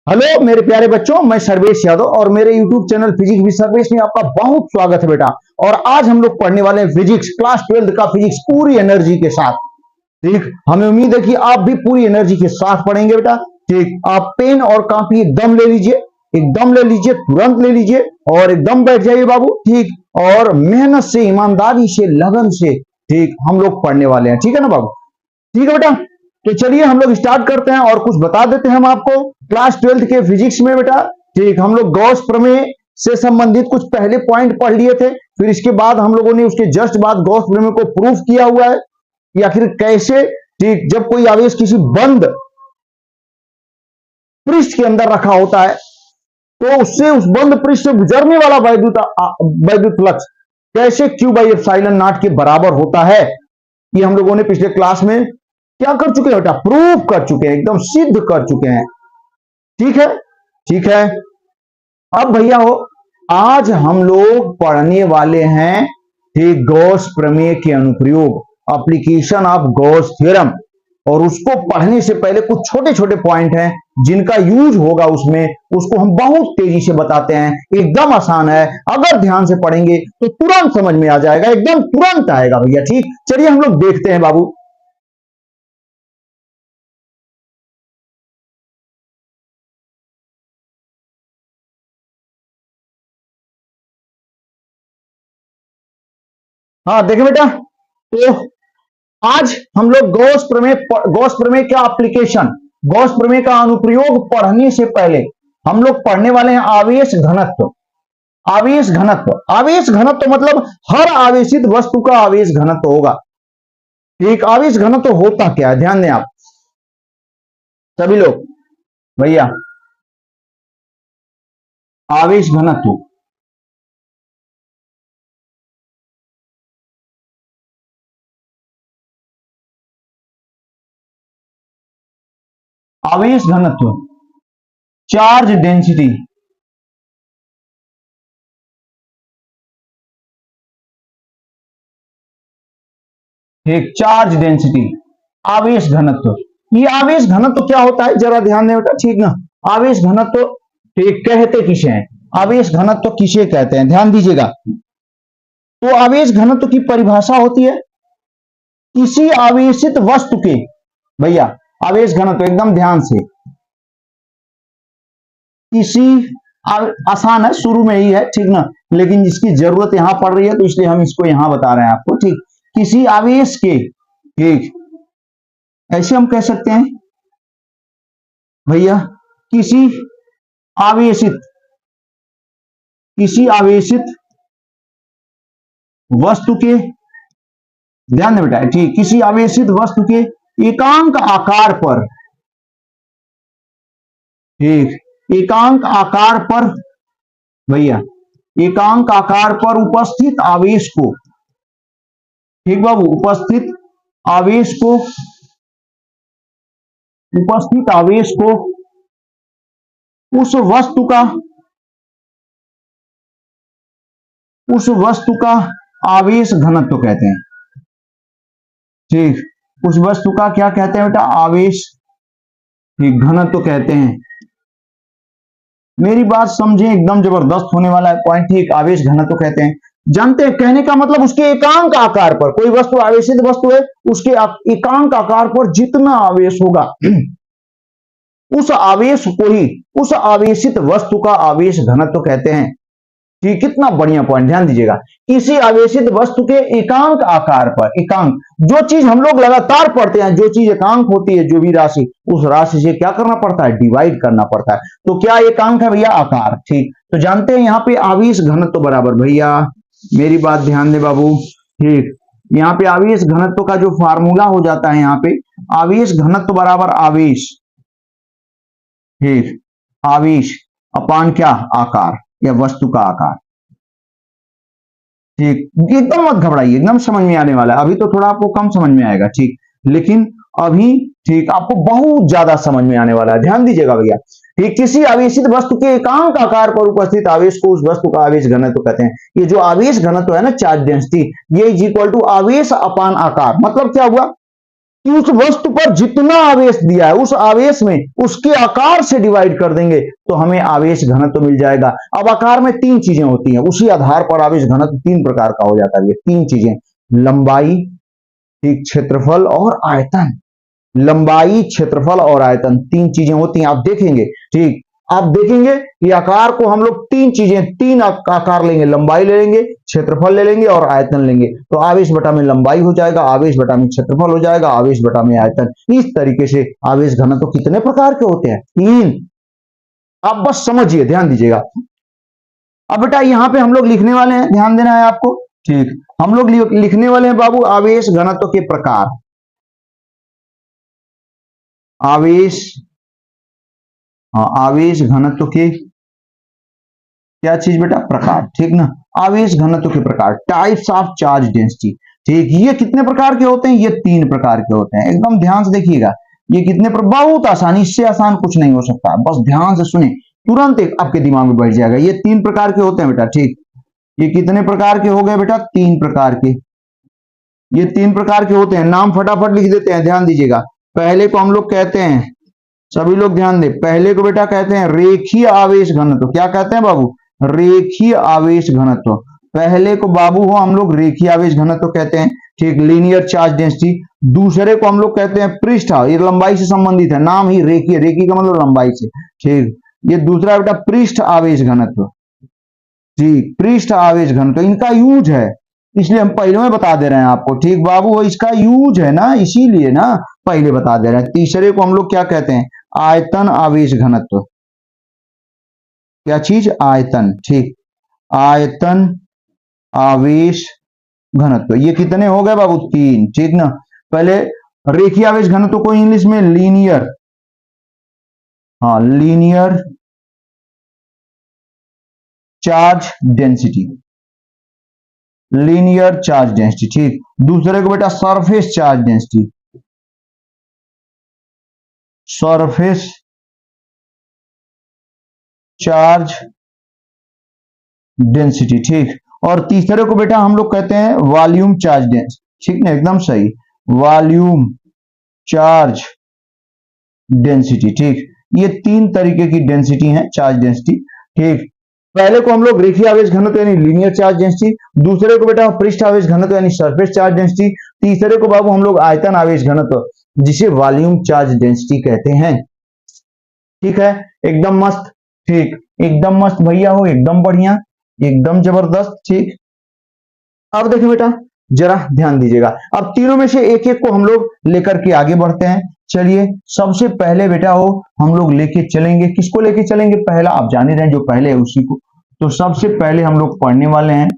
Hello मेरे प्यारे बच्चों, मैं सर्वेश यादव और मेरे YouTube channel physics with Sarvesh में आपका बहुत स्वागत है बेटा। और आज हम लोग पढ़ने वाले हैं फिजिक्स, क्लास 12 का फिजिक्स पूरी एनर्जी के साथ। ठीक, हमें उम्मीद है कि आप भी पूरी एनर्जी के साथ पढ़ेंगे बेटा। ठीक, आप पेन और कॉपी एकदम ले लीजिए, एकदम ले लीजिए, तुरंत ले लीजिए और एकदम बैठ जाइए बाबू। ठीक, और मेहनत से, ईमानदारी से, लगन से ठीक हम लोग पढ़ने वाले हैं। ठीक है ना बाबू? ठीक है बेटा, तो चलिए हम लोग स्टार्ट करते हैं और कुछ बता देते हैं हम आपको क्लास 12 के फिजिक्स में बेटा। ठीक, हम लोग गॉस प्रमेय से संबंधित कुछ पहले पॉइंट पढ़ लिए थे, फिर इसके बाद हम लोगों ने उसके जस्ट बाद गॉस प्रमेय को प्रूफ किया हुआ है कि आखिर कैसे, ठीक, जब कोई आवेश किसी बंद पृष्ठ के अंदर रखा होता है तो उससे उस बंद पृष्ठ से गुजरने वाला वैद्युत फ्लक्स कैसे Q बाई एप्सिलॉन नॉट के बराबर होता है, ये हम लोगों ने पिछले क्लास में क्या कर चुके हैं बेटा, प्रूफ कर चुके हैं, एकदम सिद्ध कर चुके हैं। ठीक है, ठीक है। अब भैया हो, आज हम लोग पढ़ने वाले हैं ठीक गॉस प्रमेय के अनुप्रयोग, एप्लीकेशन ऑफ गॉस थ्योरम। और उसको पढ़ने से पहले कुछ छोटे छोटे पॉइंट हैं जिनका यूज होगा उसमें, उसको हम बहुत तेजी से बताते हैं। एकदम आसान है, अगर ध्यान से पढ़ेंगे तो तुरंत समझ में आ जाएगा, एकदम तुरंत आएगा भैया। ठीक, चलिए हम लोग देखते हैं बाबू। हाँ देखिए बेटा, तो आज हम लोग गॉस प्रमेय का एप्लीकेशन, गॉस प्रमेय का अनुप्रयोग पढ़ने से पहले हम लोग पढ़ने वाले हैं आवेश घनत्व। आवेश घनत्व, आवेश घनत्व मतलब हर आवेशित वस्तु का आवेश घनत्व होगा। ठीक, आवेश घनत्व होता क्या है, ध्यान दें आप सभी लोग भैया। आवेश घनत्व आवेश घनत्व चार्ज डेंसिटी, ठीक, चार्ज डेंसिटी, आवेश घनत्व। ये आवेश घनत्व क्या होता है जरा ध्यान दें बेटा, ठीक ना। आवेश घनत्व ठीक कहते किसे हैं, आवेश घनत्व किसे कहते हैं, ध्यान दीजिएगा। तो आवेश घनत्व की परिभाषा होती है किसी आवेशित वस्तु के, भैया आवेश घनत्व एकदम ध्यान से, किसी आसान है, शुरू में ही है, ठीक ना, लेकिन जिसकी जरूरत यहां पड़ रही है तो इसलिए हम इसको यहां बता रहे हैं आपको। ठीक, किसी आवेश के, ठीक, ऐसे हम कह सकते हैं भैया, किसी आवेशित, किसी आवेशित वस्तु के, ध्यान दें बेटा, ठीक, किसी आवेशित वस्तु के एकांक आकार पर, ठीक, एकांक आकार पर भैया, एकांक आकार पर उपस्थित आवेश को, ठीक बाबू, उपस्थित आवेश को, उपस्थित आवेश को उस वस्तु का आवेश घनत्व कहते हैं। ठीक, उस वस्तु का क्या कहते हैं बेटा, आवेश, ठीक, घनत्व कहते हैं। मेरी बात समझे, एकदम जबरदस्त होने वाला है पॉइंट। ठीक, आवेश घनत्व कहते हैं, जानते हैं, कहने का मतलब उसके एकांक आकार पर, कोई वस्तु आवेशित वस्तु है, उसके एकांक आकार पर जितना आवेश होगा उस आवेश को ही, उस आवेशित वस्तु का आवेश घनत्व कहते हैं। ठीक, कितना बढ़िया पॉइंट, ध्यान दीजिएगा। किसी आवेशित वस्तु के एकांक आकार पर, एकांक, जो चीज हम लोग लगातार पढ़ते हैं, जो चीज एकांक होती है, जो भी राशि, उस राशि से क्या करना पड़ता है, डिवाइड करना पड़ता है। तो क्या एकांक है भैया, आकार। ठीक, तो जानते हैं यहाँ पे आवेश घनत्व बराबर, भैया मेरी बात ध्यान दे बाबू, ठीक, यहाँ पे आवेश घनत्व का जो फार्मूला हो जाता है, यहाँ पे आवेश घनत्व बराबर आवेश, ठीक, आवेश अपान क्या, आकार या वस्तु का आकार। ठीक, एकदम मत घबराइए, एकदम समझ में आने वाला है। अभी तो थोड़ा आपको कम समझ में आएगा, ठीक, लेकिन अभी ठीक आपको बहुत ज्यादा समझ में आने वाला है, ध्यान दीजिएगा भैया। ठीक, किसी आवेशित वस्तु के एकांक आकार पर उपस्थित आवेश को उस वस्तु का आवेश घनत्व कहते हैं। ये जो आवेश घनत्व है ना, चार्ज डेंसिटी, ये इज इक्वल टू आवेश अपान आकार। मतलब क्या हुआ, कि उस वस्तु पर जितना आवेश दिया है उस आवेश में उसके आकार से डिवाइड कर देंगे तो हमें आवेश घनत्व मिल जाएगा। अब आकार में तीन चीजें होती हैं, उसी आधार पर आवेश घनत्व तीन प्रकार का हो जाता है। ये तीन चीजें, लंबाई, ठीक, क्षेत्रफल और आयतन। लंबाई, क्षेत्रफल और आयतन, तीन चीजें होती हैं। आप देखेंगे, ठीक, आप देखेंगे कि आकार को हम लोग तीन चीजें, तीन आकार लेंगे, लंबाई ले लेंगे, क्षेत्रफल ले लेंगे और आयतन लेंगे। तो आवेश बटा में लंबाई हो जाएगा, आवेश बटा में क्षेत्रफल हो जाएगा, आवेश बटा में आयतन। इस तरीके से आवेश घनत्व तो कितने प्रकार के होते हैं? तीन। आप बस समझिए, ध्यान दीजिएगा। अब बेटा यहां पे हम लोग लिखने वाले हैं, ध्यान देना है आपको, ठीक। हम लोग लिखने वाले हैं बाबू आवेश घनत्व के प्रकार। आवेश, हाँ, आवेश घनत्व के क्या चीज बेटा? प्रकार, ठीक ना। आवेश घनत्व के प्रकार, टाइप्स ऑफ चार्ज डेंसिटी, ठीक। ये कितने प्रकार के होते हैं? ये तीन प्रकार के होते हैं। एकदम ध्यान से देखिएगा, ये कितने बहुत आसानी, इससे आसान कुछ नहीं हो सकता, बस ध्यान से सुने, तुरंत एक आपके दिमाग में बैठ जाएगा। ये तीन प्रकार के होते हैं बेटा, ठीक। ये कितने प्रकार के हो गए बेटा? तीन प्रकार के। ये तीन प्रकार के होते हैं, नाम फटाफट लिख देते हैं, ध्यान दीजिएगा। पहले को हम लोग कहते हैं, सभी लोग ध्यान दें, पहले को बेटा कहते हैं रेखीय आवेश घनत्व। क्या कहते हैं बाबू? रेखीय आवेश घनत्व। पहले को बाबू हो हम लोग रेखीय आवेश घनत्व कहते हैं, ठीक, लीनियर चार्ज डेंसिटी। दूसरे को हम लोग कहते हैं पृष्ठ, ये लंबाई से संबंधित है, नाम ही रेखीय, रेखीय का मतलब लंबाई से, ठीक। ये दूसरा बेटा पृष्ठ आवेश घनत्व, ठीक, पृष्ठ आवेश घनत्व। इनका यूज है, इसलिए हम पहले में बता दे रहे हैं आपको, ठीक बाबू, इसका यूज है ना, इसीलिए ना पहले बता दे रहे हैं। तीसरे को हम लोग क्या कहते हैं? आयतन आवेश घनत्व। क्या चीज? आयतन, ठीक, आयतन आवेश घनत्व। ये कितने हो गए बाबू? तीन, ठीक ना। पहले रेखीय आवेश घनत्व को इंग्लिश में लीनियर, हाँ, linear charge density, linear charge density, ठीक। दूसरे को बेटा surface charge density, surface charge density, ठीक। और तीसरे को बेटा हम लोग कहते हैं वॉल्यूम चार्ज डेंसिटी, ठीक ना, एकदम सही, वॉल्यूम चार्ज डेंसिटी, ठीक। ये तीन तरीके की डेंसिटी है, चार्ज डेंसिटी, ठीक। पहले को हम लोग रेखीय आवेश घनत्व यानी लीनियर चार्ज डेंसिटी, दूसरे को बेटा पृष्ठ आवेश घनत्व यानी सरफेस चार्ज डेंसिटी, तीसरे को बाबू हम लोग आयतन आवेश घनत्व जिसे वॉल्यूम चार्ज डेंसिटी कहते हैं, ठीक है। एकदम मस्त, ठीक, एकदम मस्त भैया हो, एकदम बढ़िया, एकदम जबरदस्त, ठीक। अब देखिए बेटा, जरा ध्यान दीजिएगा, अब तीनों में से एक एक को हम लोग लेकर के आगे बढ़ते हैं। चलिए, सबसे पहले बेटा हो हम लोग लेके चलेंगे, किसको लेके चलेंगे? पहला आप जान ही रहे हैं, जो पहले है उसी को। तो सबसे पहले हम लोग पढ़ने वाले हैं,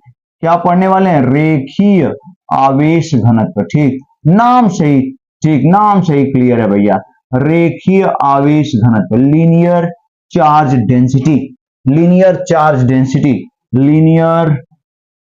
क्या पढ़ने वाले हैं? रेखीय आवेश घनत्व, ठीक। नाम से ही, ठीक, नाम से ही क्लियर है भैया, रेखीय आवेश घनत्व, linear charge density, linear charge density, linear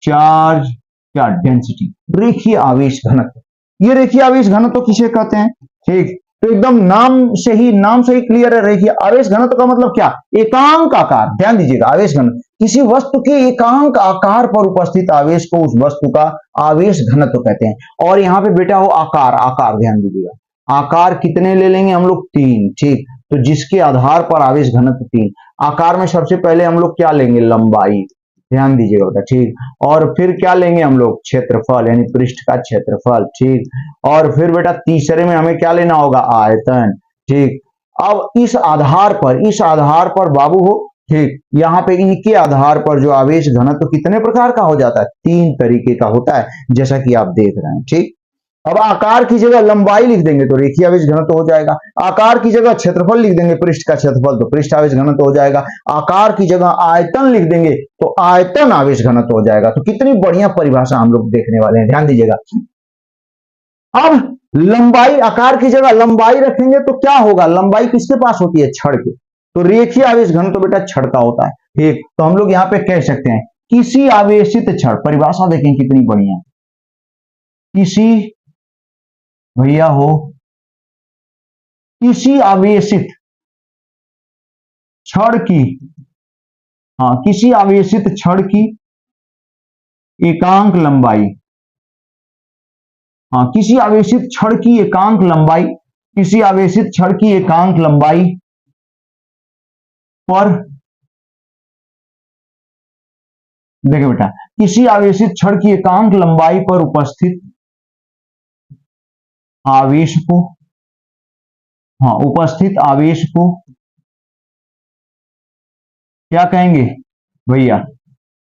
charge क्या? डेंसिटी, रेखीय आवेश घनत्व। ये रेखीय आवेश घनत्व किसे कहते हैं? ठीक, तो एकदम नाम से ही क्लियर है। रेखीय आवेश घनत्व का मतलब क्या? एकांक आकार, ध्यान दीजिएगा, आवेश घनत्व किसी वस्तु के एकांक आकार पर उपस्थित आवेश को उस वस्तु का आवेश घनत्व कहते हैं। और यहाँ पे बेटा हो आकार, आकार ध्यान दीजिएगा, आकार कितने ले लेंगे हम लोग? तीन, ठीक। तो जिसके आधार पर आवेश घनत्व तीन। आकार में सबसे पहले हम लोग क्या लेंगे? लंबाई, ध्यान दीजिएगा बेटा, ठीक। और फिर क्या लेंगे हम लोग? क्षेत्रफल यानी पृष्ठ का क्षेत्रफल, ठीक। और फिर बेटा तीसरे में हमें क्या लेना होगा? आयतन, ठीक। अब इस आधार पर बाबू हो, ठीक, यहाँ पे इनके आधार पर जो आवेश घनत्व कितने प्रकार का हो जाता है? तीन तरीके का होता है, जैसा कि आप देख रहे हैं, ठीक। अब आकार की जगह लंबाई लिख देंगे तो रेखीय आवेश घनत्व हो जाएगा। आकार की जगह क्षेत्रफल लिख देंगे, पृष्ठ का क्षेत्रफल, तो पृष्ठ आवेश घनत्व हो जाएगा। आकार की जगह आयतन लिख देंगे तो आयतन आवेश घनत्व हो जाएगा। तो कितनी बढ़िया परिभाषा हम लोग देखने वाले हैं, ध्यान दीजिएगा। अब लंबाई, आकार की जगह लंबाई रखेंगे तो क्या होगा? लंबाई किसके पास होती है? छड़ के। तो रेखीय आवेश घनत्व बेटा छड़ का होता है, ठीक। तो हम लोग यहाँ पे कह सकते हैं किसी आवेशित छड़, परिभाषा देखें कितनी बढ़िया, किसी भैया हो किसी आवेशित छड़ की, हाँ, किसी आवेशित छड़ की एकांक लंबाई, हाँ, किसी आवेशित छड़ की एकांक लंबाई, किसी आवेशित छड़ की एकांक लंबाई पर, देखिए बेटा, किसी आवेशित छड़ की एकांक लंबाई पर उपस्थित आवेश को, हाँ, उपस्थित आवेश को क्या कहेंगे भैया,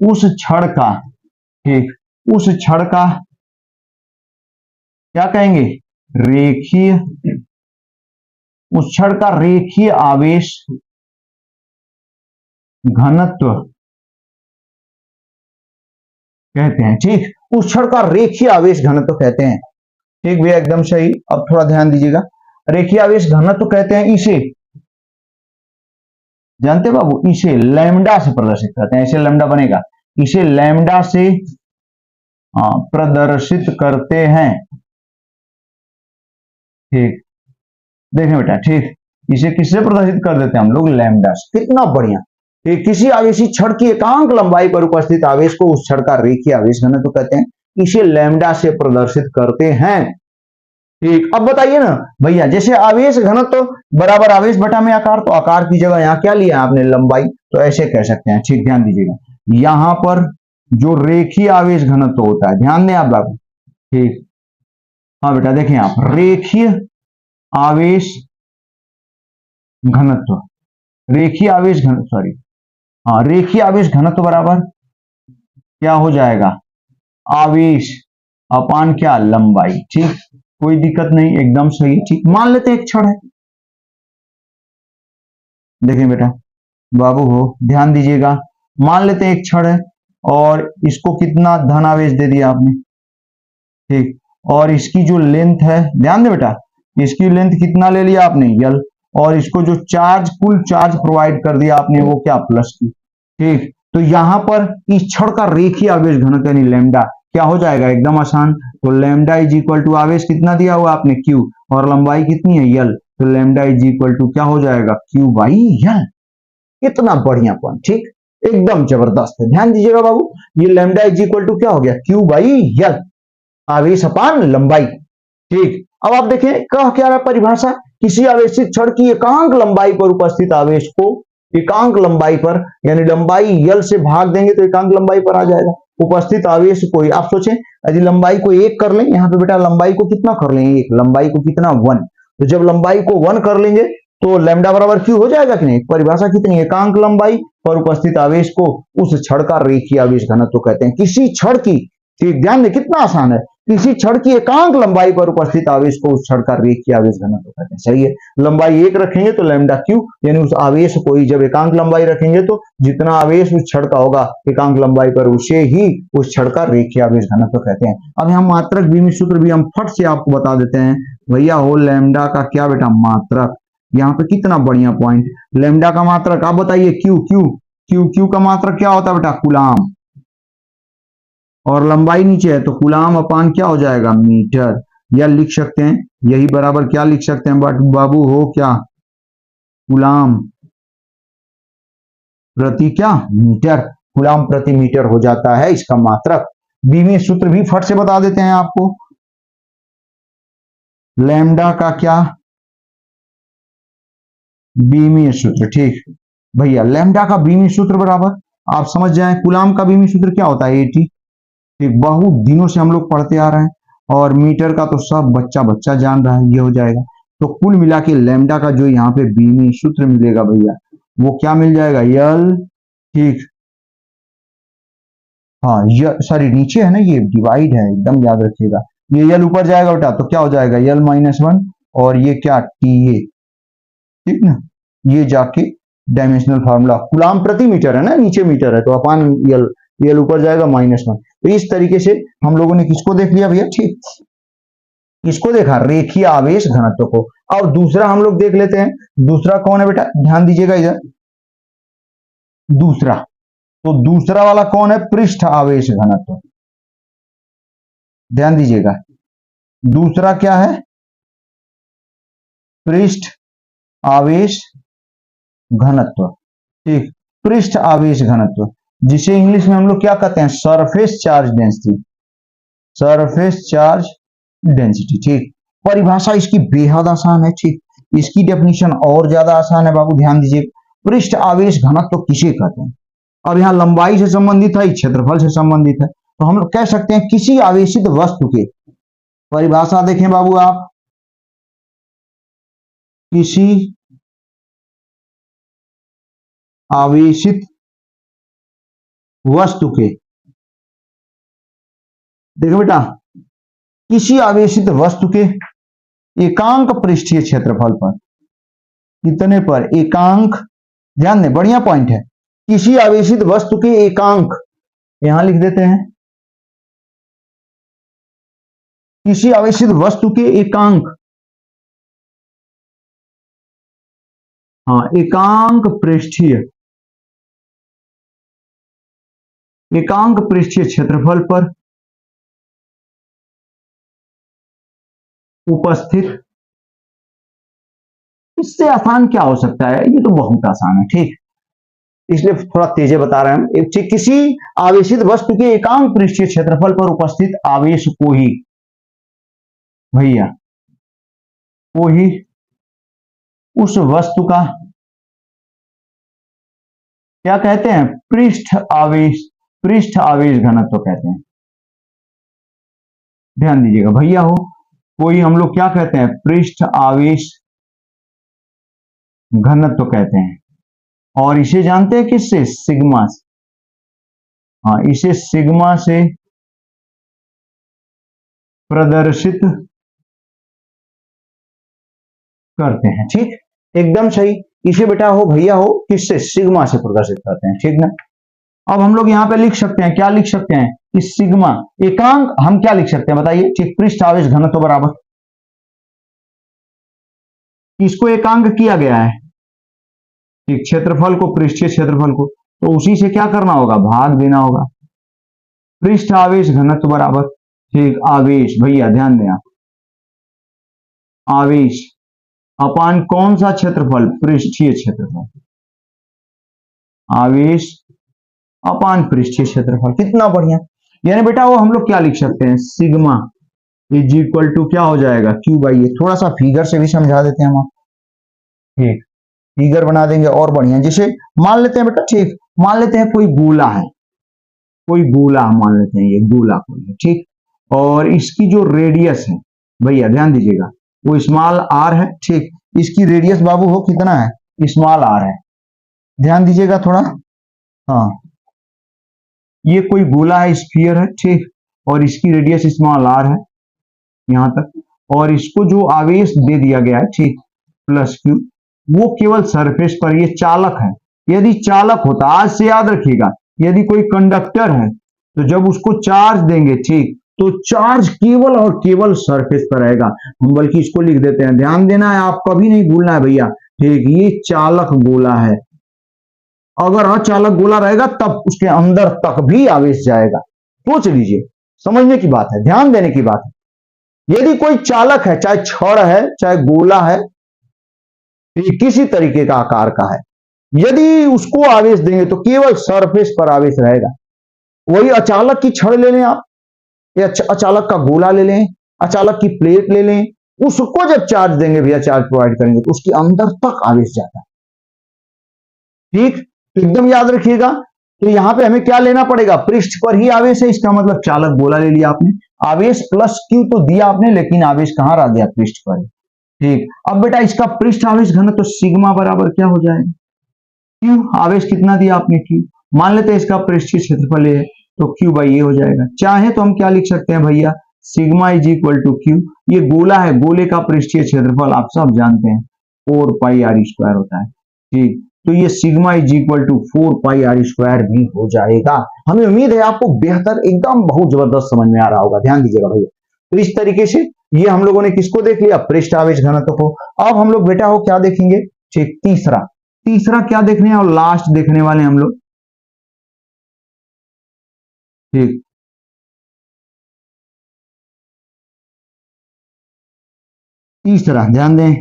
उस छड़ का, ठीक, उस छड़ का क्या कहेंगे, रेखीय, उस छड़ का रेखीय आवेश घनत्व कहते हैं। ठीक, उस क्षण का रेखीय आवेश घनत्व कहते हैं। ठीक भैया, एकदम सही। अब थोड़ा ध्यान दीजिएगा, रेखीय आवेश घनत्व कहते हैं इसे, जानते बाबू, इसे लैम्डा से प्रदर्शित करते हैं। इसे लैम्डा बनेगा, इसे लैम्डा से प्रदर्शित करते हैं। ठीक, देखें बेटा, ठीक, इसे किससे प्रदर्शित कर देते हैं हम लोग, लैम्डा से। कितना बढ़िया। किसी आवेशी छड़ की एकांक लंबाई पर उपस्थित आवेश को उस छड़ का रेखीय आवेश घनत्व कहते हैं। इसे लैम्डा से प्रदर्शित करते हैं। ठीक, अब बताइए ना भैया, जैसे आवेश घनत्व बराबर आवेश बटा में आकार, तो आकार की जगह यहां क्या लिया आपने, लंबाई, तो ऐसे कह सकते हैं। ठीक, ध्यान दीजिएगा, यहां पर जो रेखीय आवेश घनत्व होता है, ध्यान दें आप बाबू। ठीक, हाँ बेटा, देखें आप, रेखीय आवेश घनत्व, रेखीय आवेश घनत्व, सॉरी, हाँ, रेखीय आवेश घनत्व बराबर क्या हो जाएगा, आवेश अपान क्या, लंबाई। ठीक, कोई दिक्कत नहीं, एकदम सही। ठीक, मान लेते हैं एक छड़ है, देखें बेटा बाबू हो, ध्यान दीजिएगा, मान लेते हैं एक छड़ है और इसको कितना धन आवेश दे दिया आपने। ठीक, और इसकी जो लेंथ है, ध्यान दे बेटा, इसकी लेंथ कितना ले लिया आपने, यल, और इसको जो चार्ज, कुल चार्ज प्रोवाइड कर दिया आपने, वो क्या, प्लस की। ठीक, तो यहां पर इस छड़ का रेखीय आवेश घनत्व यानी लैम्डा क्या हो जाएगा, एकदम आसान। तो लैम्डा इज इक्वल टू, आवेश कितना दिया हुआ आपने, क्यू, और लंबाई कितनी है, यल, तो लैम्डा इज इक्वल टू क्या हो जाएगा, क्यू बाई यल। इतना बढ़िया पॉइंट। ठीक, एकदम जबरदस्त है, ध्यान दीजिएगा बाबू, ये लैम्डा इज इक्वल टू क्या हो गया, क्यू बाई यल, आवेश अपान लंबाई। ठीक, अब आप देखें कह क्या रहा परिभाषा, किसी आवेशित छड़ की एकांक लंबाई पर उपस्थित आवेश को, एकांक लंबाई पर, यानी लंबाई यल से भाग देंगे तो एकांक लंबाई पर आ जाएगा, उपस्थित आवेश को, आप सोचें यदि लंबाई को 1 कर लें, यहाँ पे बेटा लंबाई को कितना कर लें, 1, लंबाई को कितना, 1, तो जब लंबाई को 1 कर लेंगे तो लैम्डा बराबर क्यू हो जाएगा कि नहीं। परिभाषा कितनी, एकांक लंबाई पर उपस्थित आवेश को उस छड़ का रेखीय आवेश घनत्व कहते हैं। किसी छड़ की, ठीक, ध्यान दें कितना आसान है, किसी छड़ की एकांक लंबाई पर उपस्थित आवेश को उस छड़ का रेखीय आवेश घनत्व कहते हैं। सही है, लंबाई 1 रखेंगे तो लैम्डा क्यू, यानी उस आवेश को ही, जब एकांक लंबाई रखेंगे तो जितना आवेश उस छड़ का होगा एकांक लंबाई पर, उसे ही उस छड़ का रेखीय आवेश घनत्व कहते हैं। अब हम मात्रक बीमी सूत्र भी हम फट से आपको बता देते हैं भैया हो, लैम्डा का क्या बेटा, मात्रक। यहाँ पे कितना बढ़िया पॉइंट, लैम्डा का मात्रक आप बताइए, क्यू, क्यू, क्यू, क्यू का मात्रक क्या होता है बेटा, कूलाम, और लंबाई नीचे है तो कूलाम अपान क्या हो जाएगा, मीटर, या लिख सकते हैं यही बराबर क्या लिख सकते हैं, बट बाबू हो क्या, कूलाम प्रति क्या, मीटर, कूलाम प्रति मीटर हो जाता है इसका मात्रक। बीमी सूत्र भी फट से बता देते हैं आपको, लैम्डा का क्या, बीमी सूत्र। ठीक भैया, लैम्डा का बीमी सूत्र बराबर, आप समझ जाएं, कूलाम का बीमी सूत्र क्या होता है, 80। ठीक, बहुत दिनों से हम लोग पढ़ते आ रहे हैं, और मीटर का तो सब बच्चा बच्चा जान रहा है, ये हो जाएगा। तो कुल मिला के लैम्डा का जो यहाँ पे बीमी सूत्र मिलेगा भैया, वो क्या मिल जाएगा, यल। ठीक, हाँ, सॉरी नीचे है ना, ये डिवाइड है, एकदम याद रखिएगा, ये यल ऊपर जाएगा बेटा तो क्या हो जाएगा, यल -1, और ये क्या, टी ए। ठीक ना, ये जाके डायमेंशनल फार्मूला, कूलाम प्रति मीटर है ना, नीचे मीटर है तो अपान यल, यल ऊपर जाएगा -1। तो इस तरीके से हम लोगों ने किसको देख लिया भैया, ठीक, किसको देखा, रेखीय आवेश घनत्व को। और दूसरा हम लोग देख लेते हैं, दूसरा कौन है बेटा, ध्यान दीजिएगा इधर, दूसरा, तो दूसरा वाला कौन है, पृष्ठ आवेश घनत्व। ध्यान दीजिएगा, दूसरा क्या है, पृष्ठ आवेश घनत्व। ठीक, पृष्ठ आवेश घनत्व, जिसे इंग्लिश में हम लोग क्या कहते हैं, surface charge density, surface charge density. ठीक, परिभाषा इसकी बेहद आसान है। ठीक, इसकी डेफिनेशन और ज्यादा आसान है बाबू, ध्यान दीजिए। पृष्ठ आवेश घनत्व तो किसे कहते हैं? अब यहाँ लंबाई से संबंधित है, क्षेत्रफल से संबंधित है, तो हम लोग कह सकते हैं किसी आवेशित वस्तु के, परिभाषा देखें बाबू आप, किसी आवेशित वस्तु के, देखो बेटा, किसी आवेशित वस्तु के एकांक पृष्ठीय क्षेत्रफल पर, कितने पर? एकांक, ध्यान दें, बढ़िया पॉइंट है। किसी आवेशित वस्तु के एकांक, यहां लिख देते हैं, किसी आवेशित वस्तु के एकांक, हाँ, एकांक पृष्ठीय क्षेत्रफल पर उपस्थित, इससे आसान क्या हो सकता है? ये तो बहुत आसान है। ठीक, इसलिए थोड़ा तेजे बता रहे हैं हम। ठीक, किसी आवेशित वस्तु के एकांक पृष्ठीय क्षेत्रफल पर उपस्थित आवेश को ही, भैया, को ही उस वस्तु का क्या कहते हैं? पृष्ठ आवेश घनत्व कहते हैं। ध्यान दीजिएगा भैया, हो कोई हम लोग क्या कहते हैं? पृष्ठ आवेश घनत्व कहते हैं। और इसे जानते हैं किससे? सिग्मा से। हाँ, इसे सिग्मा से प्रदर्शित करते हैं। ठीक, एकदम सही। इसे बेटा हो भैया हो किससे? सिग्मा से प्रदर्शित करते हैं। ठीक ना? अब हम लोग यहां पे लिख सकते हैं, क्या लिख सकते हैं? कि सिग्मा एकांक, हम क्या लिख सकते हैं बताइए? ठीक, पृष्ठ आवेश घनत्व बराबर, इसको एकांक किया गया है, ठीक, क्षेत्रफल को, पृष्ठीय क्षेत्रफल को, तो उसी से क्या करना होगा? भाग देना होगा। पृष्ठ आवेश घनत्व बराबर, ठीक, आवेश, भैया ध्यान दें आप, आवेश अपान कौन सा क्षेत्रफल? पृष्ठीय क्षेत्रफल। आवेश अपान पृष्ठीय क्षेत्रफल, कितना बढ़िया। यानी बेटा वो हम लोग क्या लिख सकते हैं? सिग्मा इज इक्वल टू क्या हो जाएगा? क्यू बाई ए। थोड़ा सा फिगर से भी समझा देते हैं हम आप, ठीक, फिगर बना देंगे और बढ़िया। जैसे मान लेते हैं बेटा, ठीक, मान लेते हैं कोई गोला है, कोई गोला मान लेते हैं, ये गोला कोई है, ठीक, और इसकी जो रेडियस है, भैया ध्यान दीजिएगा, वो स्मॉल आर है। ठीक, इसकी रेडियस बाबू हो कितना है? स्मॉल आर है। ध्यान दीजिएगा थोड़ा, हाँ, ये कोई गोला है, स्फीयर है, ठीक, और इसकी रेडियस स्मॉल आर है यहां तक, और इसको जो आवेश दे दिया गया है, ठीक, प्लस क्यू, वो केवल सरफेस पर, ये चालक है। यदि चालक होता, आज से याद रखिएगा, यदि कोई कंडक्टर है तो जब उसको चार्ज देंगे, ठीक, तो चार्ज केवल और केवल सरफेस पर रहेगा। हम बल्कि इसको लिख देते हैं, ध्यान देना है, आप कभी नहीं भूलना है भैया, ठीक, ये चालक गोला है। अगर अचालक गोला रहेगा तब उसके अंदर तक भी आवेश जाएगा। सोच लीजिए, समझने की बात है, ध्यान देने की बात है। यदि कोई चालक है, चाहे छड़ है, चाहे गोला है, किसी तरीके का आकार का है, यदि उसको आवेश देंगे तो केवल सरफेस पर आवेश रहेगा। वही अचालक की छड़ ले लें आप, या अचालक का गोला ले लें, अचालक की प्लेट ले लें, उसको जब चार्ज देंगे भैया, चार्ज प्रोवाइड करेंगे, तो उसके अंदर तक आवेश जाता है। ठीक, तो एकदम याद रखिएगा। तो यहां पे हमें क्या लेना पड़ेगा? पृष्ठ पर ही आवेश है, इसका मतलब चालक गोला ले लिया आपने, आवेश प्लस क्यू तो दिया आपने, लेकिन आवेश कहां रह गया? पृष्ठ पर। ठीक, अब बेटा इसका पृष्ठ आवेश घनत्व तो सिग्मा बराबर क्या हो जाएगा? क्यू, आवेश कितना दिया आपने? क्यू। मान लेते हैं इसका पृष्ठीय क्षेत्रफल है, तो क्यू बाई ए हो जाएगा। चाहे तो हम क्या लिख सकते हैं भैया? Sigma is equal to Q, ये गोला है, गोले का पृष्ठीय क्षेत्रफल आप सब जानते हैं 4 पाई आर स्क्वायर होता है। ठीक, तो ये sigma is equal to 4 pi R square भी हो जाएगा। हमें उम्मीद है आपको बेहतर, एकदम बहुत जबरदस्त समझ में आ रहा होगा। ध्यान दीजिएगा भैया, तो इस तरीके से ये हम लोगों ने किसको देख लिया? पृष्ठ आवेश घनत्व को। अब हम लोग बेटा हो क्या देखेंगे? ठीक, तीसरा क्या देखने हैं और लास्ट देखने वाले हम लोग, ठीक, तीसरा ध्यान दें,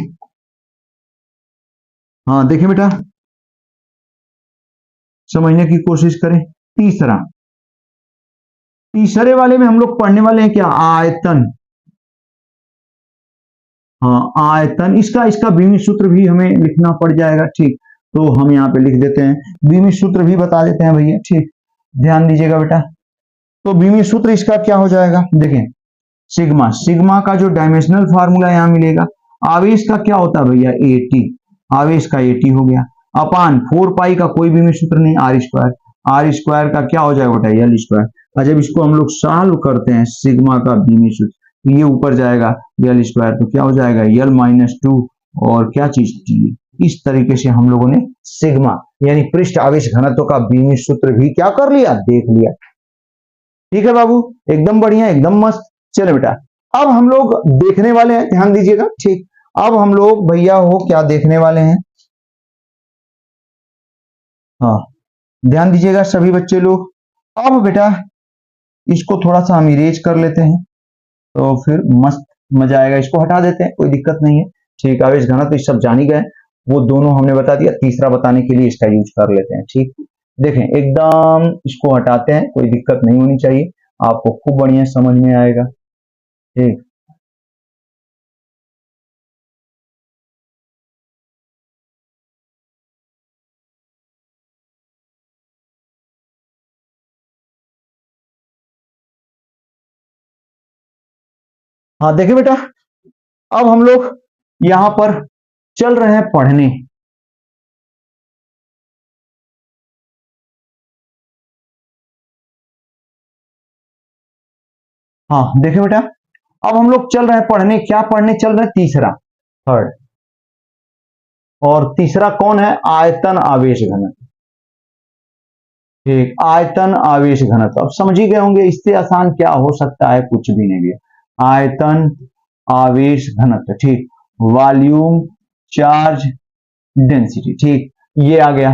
हाँ देखें बेटा, समझने की कोशिश करें। तीसरे वाले में हम लोग पढ़ने वाले हैं क्या? आयतन हाँ आयतन, इसका इसका बीमित सूत्र भी हमें लिखना पड़ जाएगा, ठीक। तो हम यहाँ पे लिख देते हैं, बीमित सूत्र भी बता देते हैं भैया, ठीक। ध्यान दीजिएगा बेटा। तो बीमित सूत्र इसका क्या हो जाएगा, देखें सिग्मा, सिग्मा का जो डायमेंशनल फार्मूला यहाँ मिलेगा, आवेश का क्या होता है भैया एटी, आवेश का एटी हो गया, अपान 4 पाई का कोई बीमित सूत्र नहीं, आर स्क्वायर, आर स्क्वायर का क्या हो जाएगा बेटा एल स्क्वायर। और जब इसको हम लोग सॉल्व करते हैं सिग्मा का बीमित सूत्र, ये ऊपर जाएगा एल स्क्वायर, तो क्या हो जाएगा एल माइनस 2 और क्या चीज टी। इस तरीके से हम लोगों ने सिग्मा यानी पृष्ठ आवेश घनत्व का बीमित सूत्र भी क्या कर लिया, देख लिया। ठीक है बाबू, एकदम बढ़िया, एकदम मस्त। चलो बेटा, अब हम लोग देखने वाले हैं, ध्यान दीजिएगा, ठीक। अब हम लोग भैया हो क्या देखने वाले हैं, हाँ ध्यान दीजिएगा सभी बच्चे लोग। अब बेटा इसको थोड़ा सा हम इरेज कर लेते हैं, तो फिर मस्त मजा आएगा। इसको हटा देते हैं, कोई दिक्कत नहीं है, ठीक। आवेश घनत्व तो सब जान ही गए, वो दोनों हमने बता दिया, तीसरा बताने के लिए इसका यूज कर लेते हैं, ठीक। देखें एकदम इसको हटाते हैं, कोई दिक्कत नहीं होनी चाहिए, आपको खूब बढ़िया समझ में आएगा, ठीक। हाँ देखिए बेटा, अब हम लोग यहां पर चल रहे हैं पढ़ने। हाँ देखिए बेटा, अब हम लोग चल रहे हैं पढ़ने, क्या पढ़ने चल रहे हैं, तीसरा, थर्ड। और तीसरा कौन है, आयतन आवेश घनत्व, ठीक। आयतन आवेश घनत्व, अब समझ ही गए होंगे, इससे आसान क्या हो सकता है, कुछ भी नहीं भैया। आयतन आवेश घनत्व, ठीक। वॉल्यूम चार्ज डेंसिटी, ठीक, ये आ गया,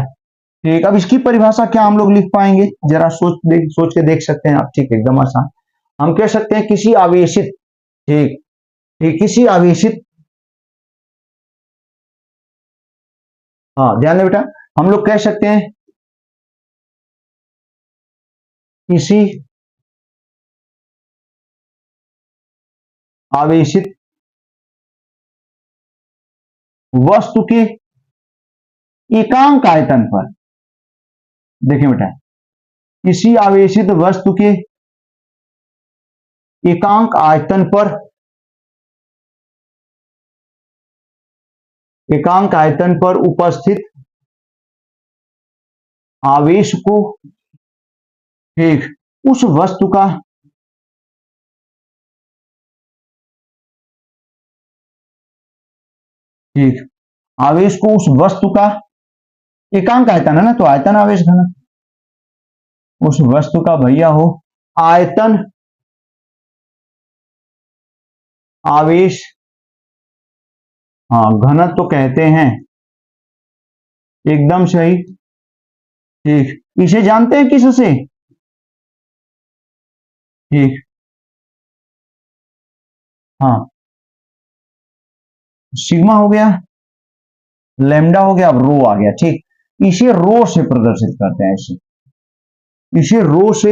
ठीक। अब इसकी परिभाषा क्या हम लोग लिख पाएंगे, जरा सोच के देख सकते हैं आप, ठीक, एकदम आसान। हम कह सकते हैं किसी आवेशित, ठीक ठीक, किसी आवेशित, हाँ ध्यान दें बेटा, हम लोग कह सकते हैं किसी आवेशित वस्तु के एकांक आयतन पर, देखिए बेटा, किसी आवेशित वस्तु के एकांक आयतन पर, एकांक आयतन पर उपस्थित आवेश को, ठीक, उस वस्तु का, ठीक, आवेश को उस वस्तु का एकांक आयतन है ना, तो आयतन आवेश घनत्व, उस वस्तु का भैया हो आयतन आवेश, हाँ घनत्व तो कहते हैं, एकदम सही, ठीक। इसे जानते हैं किससे, ठीक, हाँ सिग्मा हो गया, लैम्डा हो गया, अब रो आ गया, ठीक। इसे रो से प्रदर्शित करते हैं, इसे रो से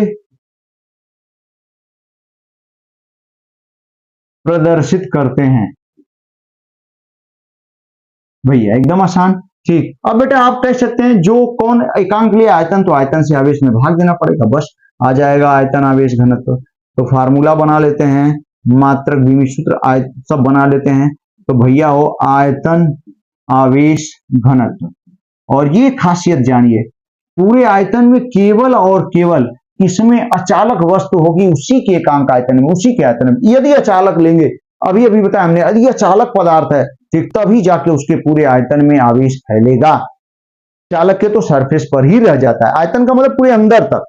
प्रदर्शित करते हैं भैया, एकदम आसान, ठीक। अब बेटा आप कह सकते हैं जो कौन एकांक लिए आयतन, तो आयतन से आवेश में भाग देना पड़ेगा, बस आ जाएगा आयतन आवेश घनत्व। तो फार्मूला बना लेते हैं, मात्रक बीमित सूत्र सब बना लेते हैं, तो भैया हो आयतन आवेश घनत्व। और ये खासियत जानिए, पूरे आयतन में केवल और केवल इसमें अचालक वस्तु होगी उसी के एकांक आयतन में, उसी के आयतन में। यदि अचालक लेंगे, अभी अभी बताया हमने, यदि अचालक पदार्थ है, ठीक, तभी जाके उसके पूरे आयतन में आवेश फैलेगा। चालक के तो सरफेस पर ही रह जाता है, आयतन का मतलब पूरे अंदर तक,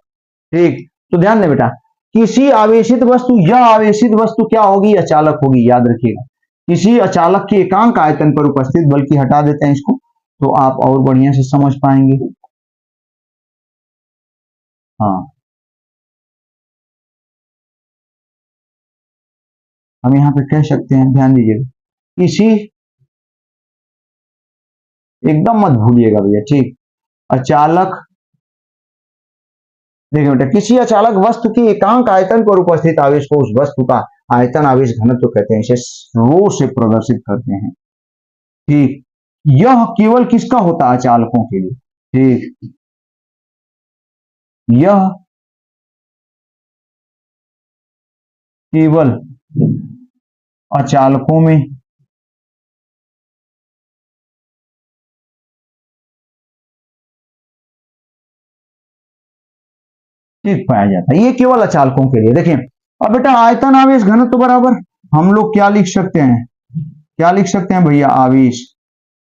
ठीक। तो ध्यान दें बेटा, किसी आवेशित वस्तु, यह आवेशित वस्तु क्या होगी, अचालक होगी, याद रखिएगा, किसी अचालक के एकांक आयतन पर उपस्थित, बल्कि हटा देते हैं इसको, तो आप और बढ़िया से समझ पाएंगे। हाँ हम यहाँ पे कह सकते हैं, ध्यान दीजिएगा, किसी, एकदम मत भूलिएगा भैया, ठीक, अचालक, देखिए बेटा, किसी अचालक वस्तु की एकांक आयतन पर उपस्थित आवेश को उस वस्तु का आयतन आवेश घनत्व कहते हैं, इसे रो से प्रदर्शित करते हैं। ठीक, यह केवल किसका होता है? अचालकों के लिए। ठीक, यह केवल अचालकों में ठीक पाया जाता है, ये केवल अचालकों के लिए। देखें अब बेटा, आयतन आवेश घनत्व बराबर हम लोग क्या लिख सकते हैं? क्या लिख सकते हैं भैया? आवेश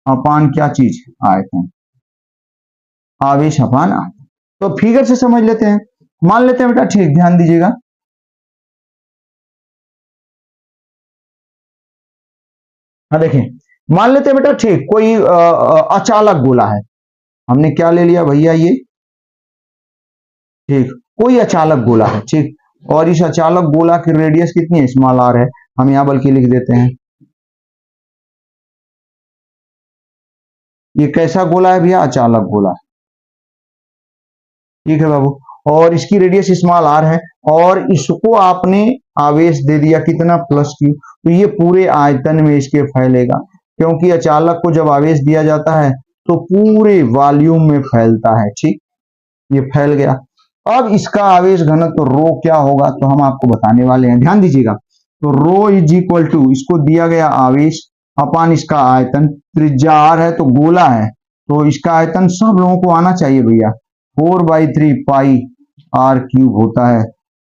अपान क्या चीज? आयतन। आवेश अपान आयतन। तो फिगर से समझ लेते हैं, मान लेते हैं बेटा। ठीक, ध्यान दीजिएगा। हाँ देखें, मान लेते हैं बेटा, ठीक, कोई अचालक गोला है। हमने क्या ले लिया भैया? ये ठीक, कोई अचालक गोला है। ठीक, और इस अचालक गोला की रेडियस कितनी है? स्मॉल आर है। हम यहां बल्कि लिख देते हैं, ये कैसा गोला है भैया? अचालक गोला। ठीक है बाबू, और इसकी रेडियस स्मॉल आर है, और इसको आपने आवेश दे दिया कितना? Plus Q. तो ये पूरे आयतन में इसके फैलेगा, क्योंकि अचालक को जब आवेश दिया जाता है तो पूरे वॉल्यूम में फैलता है। ठीक, ये फैल गया। अब इसका आवेश घनत्व तो रो क्या होगा? तो हम आपको बताने वाले हैं, ध्यान दीजिएगा। तो रो इज इक्वल टू, इसको दिया गया आवेश अपान इसका आयतन। त्रिज्या आर है तो गोला है, तो इसका आयतन सब लोगों को आना चाहिए भैया, 4/3 पाई आर क्यूब होता है।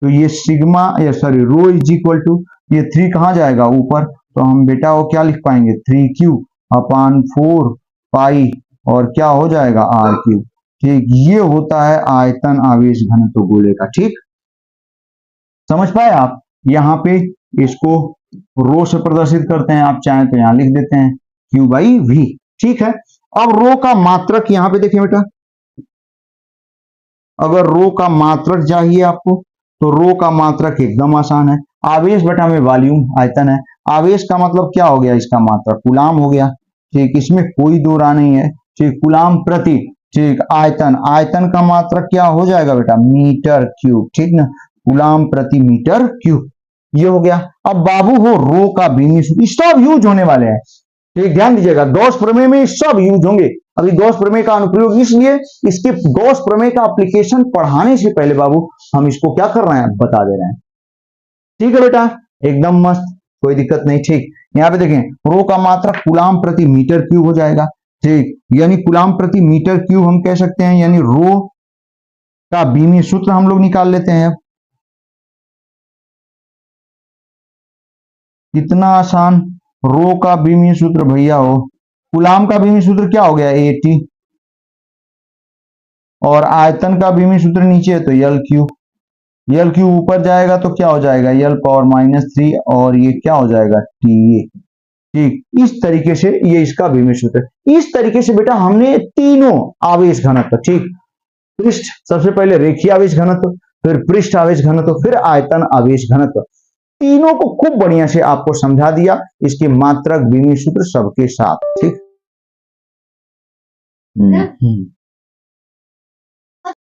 तो ये सिग्मा, या sorry, rho is equal to, ये 3 कहाँ जाएगा? ऊपर। तो हम बेटा वो क्या लिख पाएंगे? 3Q अपान 4 पाई, और क्या हो जाएगा? R cube. ठीक, ये होता है आयतन आवेश घनत्व गोले का। ठीक, समझ पाए आप? यहाँ पे इसको रो से प्रदर्शित करते हैं, आप चाहें तो यहां लिख देते हैं Q/V। ठीक है, अब रो का मात्रक यहाँ पे देखिए बेटा, अगर रो का मात्रक चाहिए आपको तो रो का मात्रक एकदम आसान है, आवेश बटा में वॉल्यूम आयतन है। आवेश का मतलब क्या हो गया? इसका मात्रक कूलाम हो गया। ठीक, इसमें कोई दो राह नहीं है। ठीक, कूलाम प्रति, ठीक, आयतन, आयतन का मात्रक क्या हो जाएगा बेटा? Metre cube. ठीक ना, कूलाम प्रति मीटर क्यूब, ये हो गया। अब बाबू हो रो का बीमी सूत्र, सब यूज होने वाले हैं। ठीक, ध्यान दीजिएगा, गॉस प्रमेय में सब यूज होंगे। अभी गॉस प्रमेय का अनुप्रयोग इसलिए, इसके गॉस प्रमेय का एप्लीकेशन पढ़ाने से पहले बाबू हम इसको क्या कर रहे हैं? बता दे रहे हैं। ठीक है बेटा, एकदम मस्त, कोई दिक्कत नहीं। ठीक, यहाँ पे देखें, रो का मात्रक कूलाम प्रति मीटर क्यूब हो जाएगा। ठीक, यानी कूलाम प्रति मीटर क्यूब हम कह सकते हैं, यानी रो का बीमी सूत्र हम लोग निकाल लेते हैं। कितना आसान, रो का बीमी सूत्र भैया हो, कूलाम का बीमी सूत्र क्या हो गया? 80, और आयतन का बीमी सूत्र नीचे है तो यल क्यू। यल क्यू ऊपर जाएगा तो क्या हो जाएगा? यल पावर -3, और ये क्या हो जाएगा? TA। ठीक, इस तरीके से ये इसका बीमी सूत्र। इस तरीके से बेटा हमने तीनों आवेश घनत्व, ठीक, पृष्ठ, सबसे पहले रेखीय आवेश घनत्व, फिर पृष्ठ आवेश घनत्व, फिर आयतन आवेश घनत्व, तीनों को खूब बढ़िया से आपको समझा दिया, इसके मात्रक बीमी सूत्र सबके साथ। ठीक।